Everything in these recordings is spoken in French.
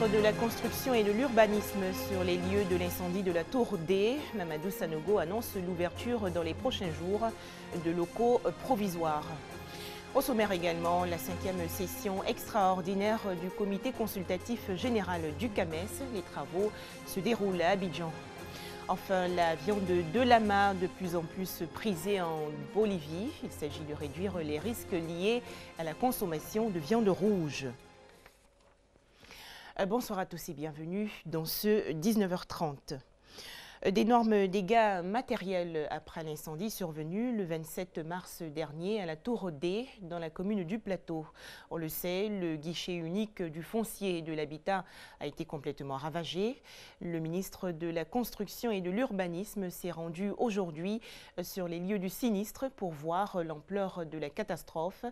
ministre de la Construction et de l'Urbanisme sur les lieux de l'incendie de la Tour D. Mamadou Sanogo annonce l'ouverture dans les prochains jours de locaux provisoires. Au sommaire également, la 5e session extraordinaire du comité consultatif général du CAMES. Les travaux se déroulent à Abidjan. Enfin, la viande de lama de plus en plus prisée en Bolivie. Il s'agit de réduire les risques liés à la consommation de viande rouge. Bonsoir à tous et bienvenue dans ce 19h30. D'énormes dégâts matériels après l'incendie survenu le 27 mars dernier à la Tour D dans la commune du Plateau. On le sait, le guichet unique du foncier et de l'habitat a été complètement ravagé. Le ministre de la Construction et de l'Urbanisme s'est rendu aujourd'hui sur les lieux du sinistre pour voir l'ampleur de la catastrophe.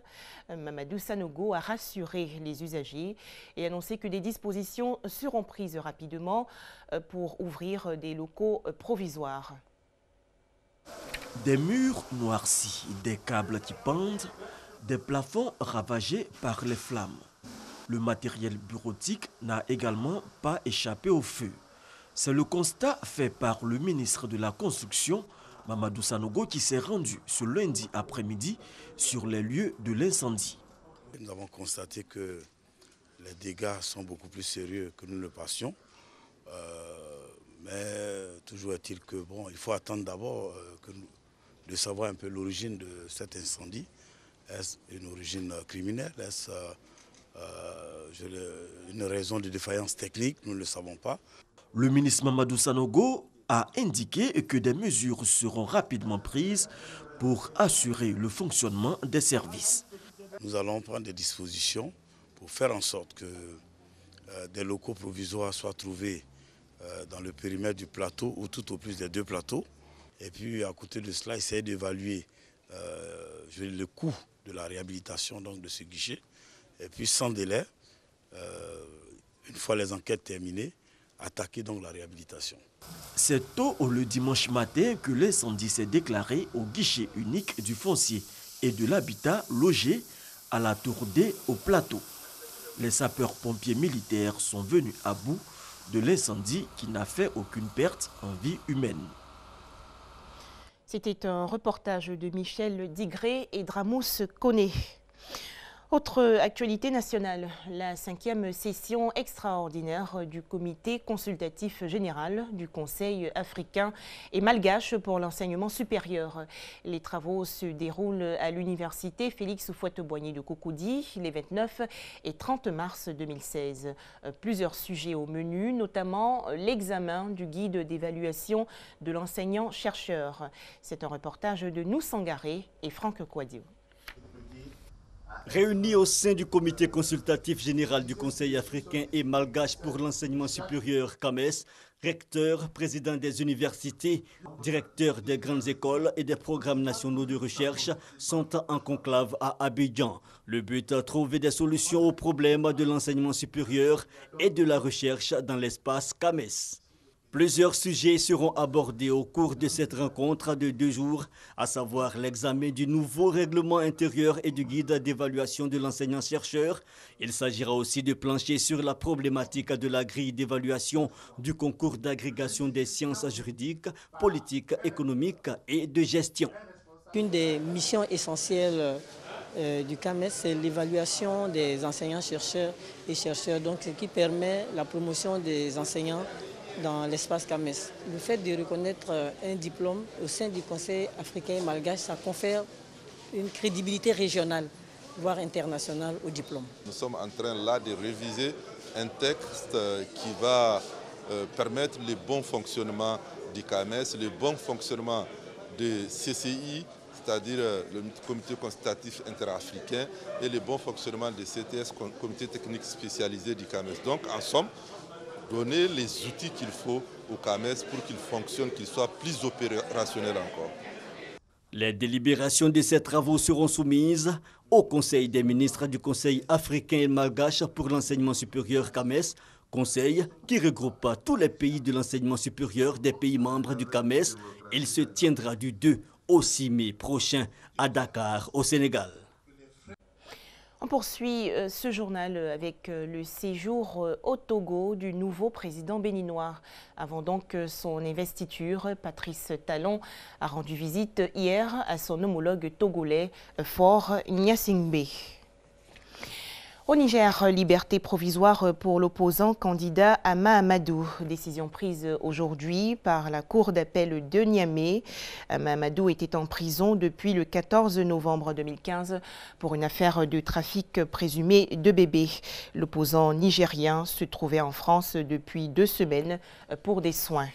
Mamadou Sanogo a rassuré les usagers et annoncé que des dispositions seront prises rapidement pour ouvrir des locaux provisoires. Des murs noircis, des câbles qui pendent, des plafonds ravagés par les flammes. Le matériel bureautique n'a également pas échappé au feu. C'est le constat fait par le ministre de la Construction, Mamadou Sanogo, qui s'est rendu ce lundi après-midi sur les lieux de l'incendie. Nous avons constaté que les dégâts sont beaucoup plus sérieux que nous le pensions. Mais toujours est-il que il faut attendre d'abord de savoir un peu l'origine de cet incendie. Est-ce une origine criminelle? Est-ce une raison de défaillance technique? Nous ne le savons pas. Le ministre Mamadou Sanogo a indiqué que des mesures seront rapidement prises pour assurer le fonctionnement des services. Nous allons prendre des dispositions pour faire en sorte que des locaux provisoires soient trouvés dans le périmètre du plateau ou tout au plus des deux plateaux. Et puis à côté de cela, essayer d'évaluer le coût de la réhabilitation donc, de ce guichet. Et puis sans délai, une fois les enquêtes terminées, attaquer donc la réhabilitation. C'est tôt le dimanche matin que l'incendie s'est déclaré au guichet unique du foncier et de l'habitat logé à la Tour D au plateau. Les sapeurs-pompiers militaires sont venus à bout de l'incendie qui n'a fait aucune perte en vie humaine. C'était un reportage de Michel Digré et Dramous Koné. Autre actualité nationale, la 5e session extraordinaire du comité consultatif général du Conseil africain et malgache pour l'enseignement supérieur. Les travaux se déroulent à l'université Félix Houphouët-Boigny de Cocody les 29 et 30 mars 2016. Plusieurs sujets au menu, notamment l'examen du guide d'évaluation de l'enseignant-chercheur. C'est un reportage de Noussangaré et Franck Kouadio. Réunis au sein du comité consultatif général du Conseil africain et malgache pour l'enseignement supérieur CAMES, recteurs, présidents des universités, directeurs des grandes écoles et des programmes nationaux de recherche sont en conclave à Abidjan. Le but, trouver des solutions aux problèmes de l'enseignement supérieur et de la recherche dans l'espace CAMES. Plusieurs sujets seront abordés au cours de cette rencontre de 2 jours, à savoir l'examen du nouveau règlement intérieur et du guide d'évaluation de l'enseignant-chercheur. Il s'agira aussi de plancher sur la problématique de la grille d'évaluation du concours d'agrégation des sciences juridiques, politiques, économiques et de gestion. Une des missions essentielles du CAMES, c'est l'évaluation des enseignants-chercheurs et chercheurs, donc ce qui permet la promotion des enseignants dans l'espace CAMES. Le fait de reconnaître un diplôme au sein du Conseil africain et malgache, ça confère une crédibilité régionale, voire internationale au diplôme. Nous sommes en train là de réviser un texte qui va permettre le bon fonctionnement du CAMES, le bon fonctionnement de CCI, c'est-à-dire le comité consultatif interafricain, et le bon fonctionnement de CTS, comité technique spécialisé du CAMES. Donc en somme, donner les outils qu'il faut au CAMES pour qu'il fonctionne, qu'il soit plus opérationnel encore. Les délibérations de ces travaux seront soumises au Conseil des ministres du Conseil africain et malgache pour l'enseignement supérieur CAMES, conseil qui regroupe tous les pays de l'enseignement supérieur des pays membres du CAMES. Il se tiendra du 2 au 6 mai prochain à Dakar, au Sénégal. On poursuit ce journal avec le séjour au Togo du nouveau président béninois. Avant donc son investiture, Patrice Talon a rendu visite hier à son homologue togolais, Faure Gnassingbé. Au Niger, liberté provisoire pour l'opposant candidat Ama Amadou. Décision prise aujourd'hui par la Cour d'appel de Niamey. Ama Amadou était en prison depuis le 14 novembre 2015 pour une affaire de trafic présumé de bébés. L'opposant nigérien se trouvait en France depuis 2 semaines pour des soins.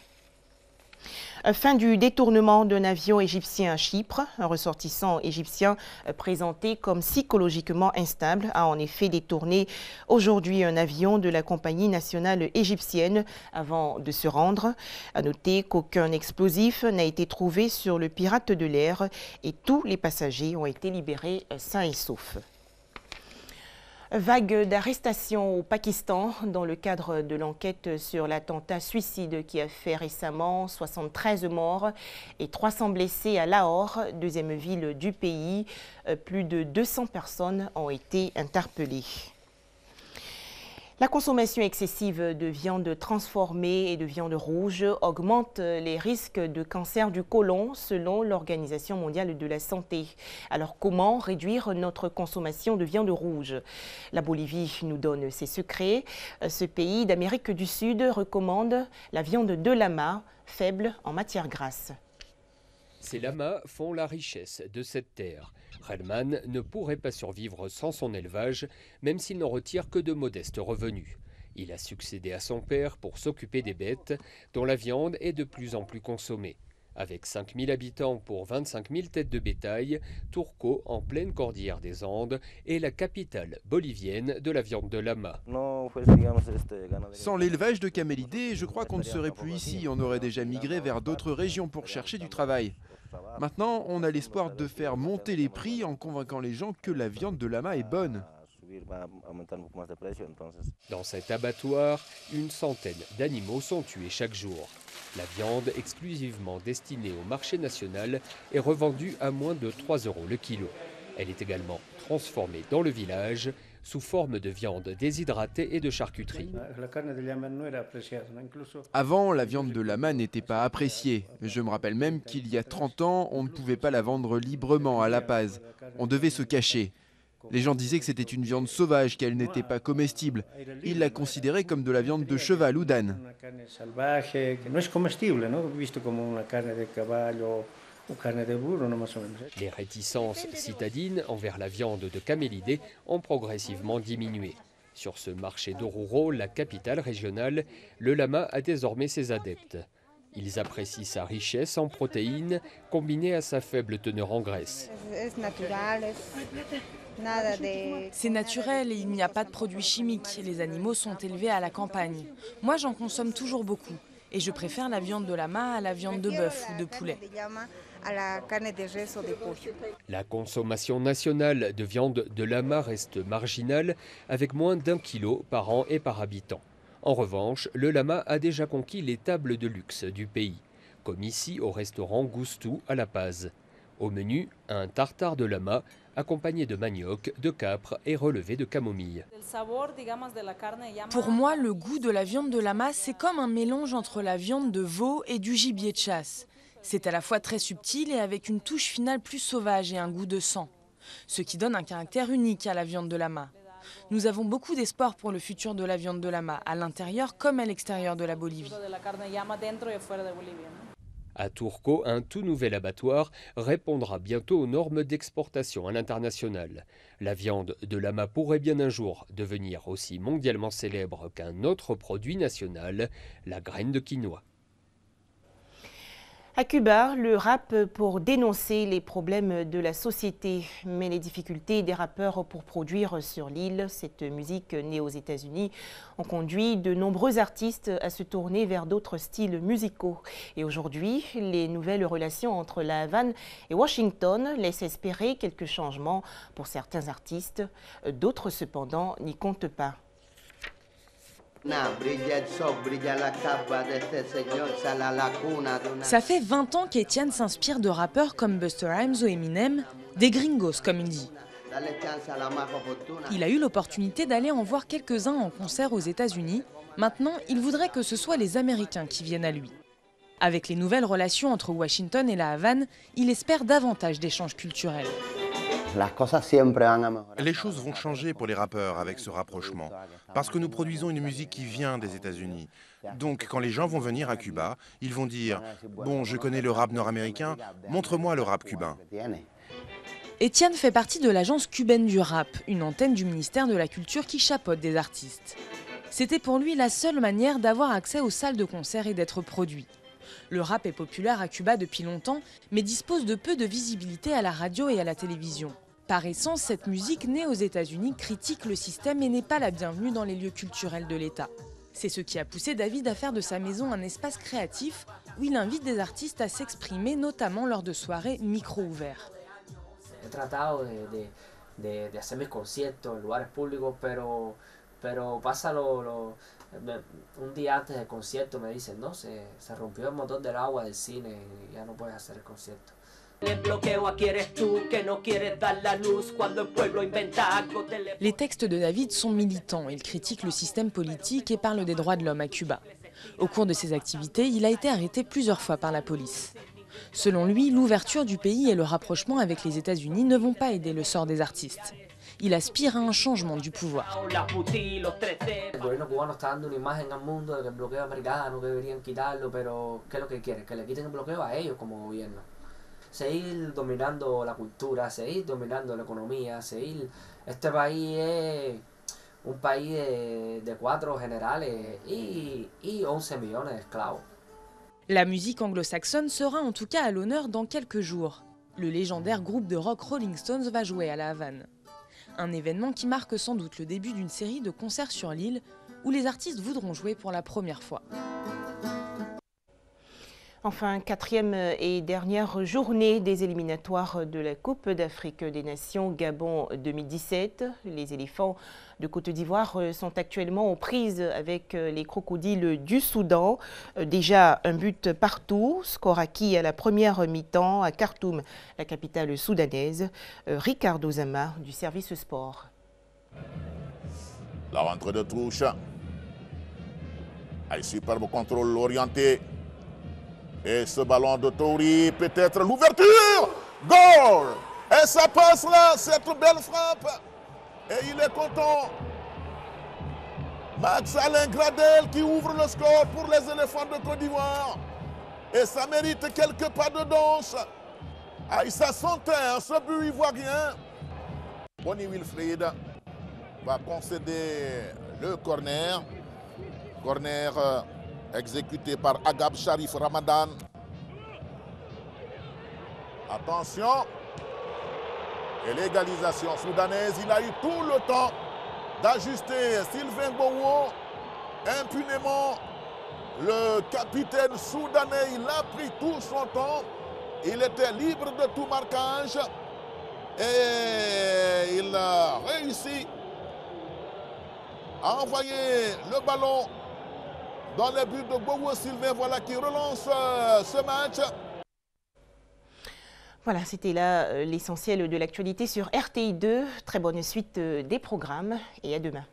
Fin du détournement d'un avion égyptien à Chypre. Un ressortissant égyptien présenté comme psychologiquement instable a en effet détourné aujourd'hui un avion de la compagnie nationale égyptienne avant de se rendre. À noter qu'aucun explosif n'a été trouvé sur le pirate de l'air et tous les passagers ont été libérés sains et saufs. Vague d'arrestations au Pakistan dans le cadre de l'enquête sur l'attentat suicide qui a fait récemment 73 morts et 300 blessés à Lahore, deuxième ville du pays. Plus de 200 personnes ont été interpellées. La consommation excessive de viande transformée et de viande rouge augmente les risques de cancer du côlon selon l'Organisation mondiale de la santé. Alors comment réduire notre consommation de viande rouge? La Bolivie nous donne ses secrets. Ce pays d'Amérique du Sud recommande la viande de lama, faible en matière grasse. Ces lamas font la richesse de cette terre. Relman ne pourrait pas survivre sans son élevage, même s'il n'en retire que de modestes revenus. Il a succédé à son père pour s'occuper des bêtes, dont la viande est de plus en plus consommée. Avec 5000 habitants pour 25 000 têtes de bétail, Turco, en pleine cordillère des Andes, est la capitale bolivienne de la viande de lama. Sans l'élevage de camélidés, je crois qu'on ne serait plus ici. On aurait déjà migré vers d'autres régions pour chercher du travail. Maintenant, on a l'espoir de faire monter les prix en convainquant les gens que la viande de lama est bonne. Dans cet abattoir, une centaine d'animaux sont tués chaque jour. La viande exclusivement destinée au marché national est revendue à moins de 3 € le kilo. Elle est également transformée dans le village sous forme de viande déshydratée et de charcuterie. Avant, la viande de lama n'était pas appréciée. Je me rappelle même qu'il y a 30 ans, on ne pouvait pas la vendre librement à La Paz. On devait se cacher. Les gens disaient que c'était une viande sauvage, qu'elle n'était pas comestible. Ils la considéraient comme de la viande de cheval ou d'âne. Les réticences citadines envers la viande de camélidés ont progressivement diminué. Sur ce marché d'Oruro, la capitale régionale, le lama a désormais ses adeptes. Ils apprécient sa richesse en protéines combinée à sa faible teneur en graisse. C'est naturel et il n'y a pas de produits chimiques. Les animaux sont élevés à la campagne. Moi, j'en consomme toujours beaucoup. Et je préfère la viande de lama à la viande de bœuf ou de poulet. La consommation nationale de viande de lama reste marginale, avec moins d'1 kilo par an et par habitant. En revanche, le lama a déjà conquis les tables de luxe du pays, comme ici au restaurant Gustu à La Paz. Au menu, un tartare de lama accompagné de manioc, de capre et relevé de camomille. Pour moi, le goût de la viande de lama, c'est comme un mélange entre la viande de veau et du gibier de chasse. C'est à la fois très subtil et avec une touche finale plus sauvage et un goût de sang, ce qui donne un caractère unique à la viande de lama. Nous avons beaucoup d'espoir pour le futur de la viande de lama, à l'intérieur comme à l'extérieur de la Bolivie. À Turco, un tout nouvel abattoir répondra bientôt aux normes d'exportation à l'international. La viande de lama pourrait bien un jour devenir aussi mondialement célèbre qu'un autre produit national, la graine de quinoa. À Cuba, le rap pour dénoncer les problèmes de la société, mais les difficultés des rappeurs pour produire sur l'île. Cette musique née aux États-Unis ont conduit de nombreux artistes à se tourner vers d'autres styles musicaux. Et aujourd'hui, les nouvelles relations entre la Havane et Washington laissent espérer quelques changements pour certains artistes. D'autres, cependant, n'y comptent pas. Ça fait 20 ans qu'Etienne s'inspire de rappeurs comme Busta Rhymes ou Eminem, des gringos comme il dit. Il a eu l'opportunité d'aller en voir quelques-uns en concert aux États-Unis. Maintenant, il voudrait que ce soit les Américains qui viennent à lui. Avec les nouvelles relations entre Washington et la Havane, il espère davantage d'échanges culturels. Les choses vont changer pour les rappeurs avec ce rapprochement, parce que nous produisons une musique qui vient des États-Unis. Donc quand les gens vont venir à Cuba, ils vont dire « Bon, je connais le rap nord-américain, montre-moi le rap cubain ». Etienne fait partie de l'agence cubaine du rap, une antenne du ministère de la Culture qui chapeaute des artistes. C'était pour lui la seule manière d'avoir accès aux salles de concert et d'être produit. Le rap est populaire à Cuba depuis longtemps, mais dispose de peu de visibilité à la radio et à la télévision. Par essence, cette musique née aux États-Unis critique le système et n'est pas la bienvenue dans les lieux culturels de l'État. C'est ce qui a poussé David à faire de sa maison un espace créatif où il invite des artistes à s'exprimer, notamment lors de soirées micro ouverts. He tratado de hacer mis conciertos en lugares públicos, pero pasa un día antes del concierto me dicen, no, se rompió el motor del agua del cine y ya no puedes hacer el concierto. Les textes de David sont militants. Il critique le système politique et parle des droits de l'homme à Cuba. Au cours de ses activités, il a été arrêté plusieurs fois par la police. Selon lui, l'ouverture du pays et le rapprochement avec les États-Unis ne vont pas aider le sort des artistes. Il aspire à un changement du pouvoir. El gobierno cubano está dando una imagen al mundo de que el bloqueo americano, que deberían quitarlo, pero ¿qué es lo que quieren? Que le quiten el bloqueo a ellos como gobierno. Seguir dominando la cultura, seguir dominando la economía, seguir... Este país es un país de 4 generales y 11 millones de esclavos. La musique anglo-saxonne sera en tout cas à l'honneur dans quelques jours. Le légendaire groupe de rock Rolling Stones va jouer à la Havane. Un événement qui marque sans doute le début d'une série de concerts sur l'île où les artistes voudront jouer pour la première fois. Enfin, 4e et dernière journée des éliminatoires de la Coupe d'Afrique des Nations Gabon 2017. Les éléphants de Côte d'Ivoire sont actuellement aux prises avec les crocodiles du Soudan. Déjà un but partout, score acquis à la première mi-temps à Khartoum, la capitale soudanaise. Ricardo Zama du service sport. La rentrée de touche. Un superbe contrôle orienté. Et ce ballon de Touri, peut-être l'ouverture. Goal! Et ça passe là, cette belle frappe. Et il est content. Max Alain Gradel qui ouvre le score pour les éléphants de Côte d'Ivoire. Et ça mérite quelques pas de danse. Ah, ça sentait ce but ivoirien. Bonnie Wilfried va concéder le corner. Corner exécuté par Agab Sharif Ramadan. Attention. Et l'égalisation soudanaise, il a eu tout le temps d'ajuster Sylvain Bowo. Impunément, le capitaine soudanais, il a pris tout son temps. Il était libre de tout marquage. Et il a réussi à envoyer le ballon dans les buts de Bowo Sylvain, voilà qui relance ce match. Voilà, c'était là l'essentiel de l'actualité sur RTI2. Très bonne suite des programmes et à demain.